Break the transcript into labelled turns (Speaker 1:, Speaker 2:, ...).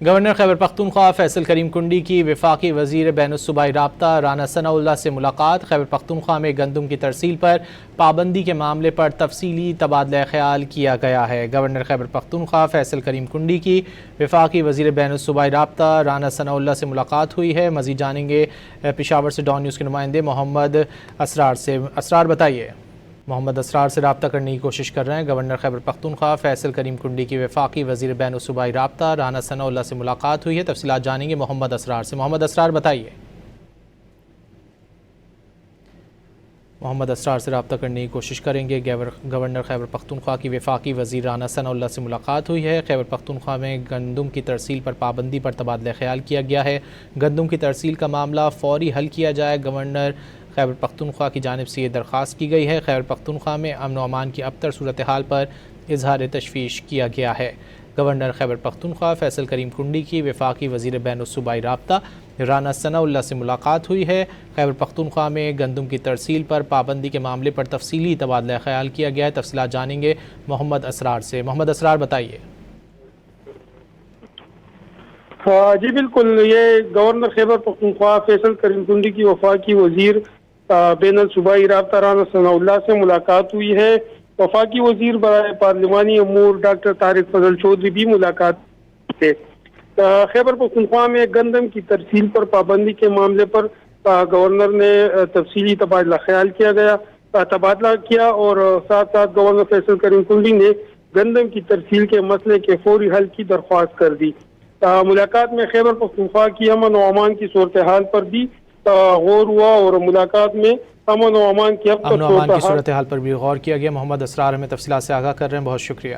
Speaker 1: Governor Khyber Pakhtunkhwa Faisal کریم کنڈی کی وفاقی وزیر بین الصوبائی رابطہ رانا ثناء اللہ سے ملاقات۔ خیبر پختونخوا میں گندم کی ترسیل پر پابندی کے معاملے پر تفصیلی تبادلہ خیال کیا گیا ہے۔ گورنر خیبر پختونخوا فیصل کریم کنڈی کی وفاقی وزیر بین الصوبائی رابطہ رانا ثناء اللہ سے ملاقات ہوئی ہے۔ مزید جانیں گے پشاور سے ڈان نیوز کے نمائندے محمد اسرار سے۔ اسرار بتائیے۔ محمد اسرار سے رابطہ کرنے کی کوشش کر رہے ہیں۔ گورنر خیبر پختونخوا فیصل کریم کنڈی کی وفاقی وزیر بین الصوبائی رابطہ رانا ثناء اللہ سے ملاقات ہوئی ہے۔ تفصیلات جانیں گے محمد اسرار سے۔ محمد اسرار بتائیے۔ محمد اسرار سے رابطہ کرنے کی کوشش کریں گے۔ گورنر خیبر پختونخوا کی وفاقی وزیر رانا ثناء اللہ سے ملاقات ہوئی ہے۔ خیبر پختونخوا میں گندم کی ترسیل پر پابندی پر تبادلہ خیال کیا گیا ہے۔ گندم کی ترسیل کا معاملہ فوری حل کیا جائے، گورنر خیبر پختونخوا کی جانب سے یہ درخواست کی گئی ہے۔ خیبر پختونخوا میں امن و امان کی ابتر صورتحال پر اظہار تشویش کیا گیا ہے۔ گورنر خیبر پختونخوا فیصل کریم کنڈی کی وفاقی وزیر بین الصوبائی رابطہ رانا ثناء اللہ سے ملاقات ہوئی ہے۔ خیبر پختونخوا میں گندم کی ترسیل پر پابندی کے معاملے پر تفصیلی تبادلہ خیال کیا گیا ہے۔ تفصیلات جانیں گے محمد اسرار سے۔ محمد اسرار بتائیے۔
Speaker 2: جی بالکل، یہ گورنر خیبر پختونخوا فیصل کریم کنڈی کی وفاقی وزیر بین الصوبائی رابطہ رانا ثناء اللہ سے ملاقات ہوئی ہے۔ وفاقی وزیر برائے پارلیمانی امور ڈاکٹر طارق فضل چودھری بھی ملاقات تھے۔ خیبر پختونخوا میں گندم کی ترسیل پر پابندی کے معاملے پر گورنر نے تفصیلی تبادلہ خیال کیا اور ساتھ ساتھ گورنر فیصل کریم کنڈی نے گندم کی ترسیل کے مسئلے کے فوری حل کی درخواست کر دی۔ ملاقات میں خیبر پختونخوا کی امن و امان کی صورتحال پر بھی غور ہوا اور ملاقات میں امن و امان کی
Speaker 1: صورتحال پر بھی غور کیا گیا۔ محمد اسرار ہمیں تفصیلات سے آگاہ کر رہے ہیں، بہت شکریہ۔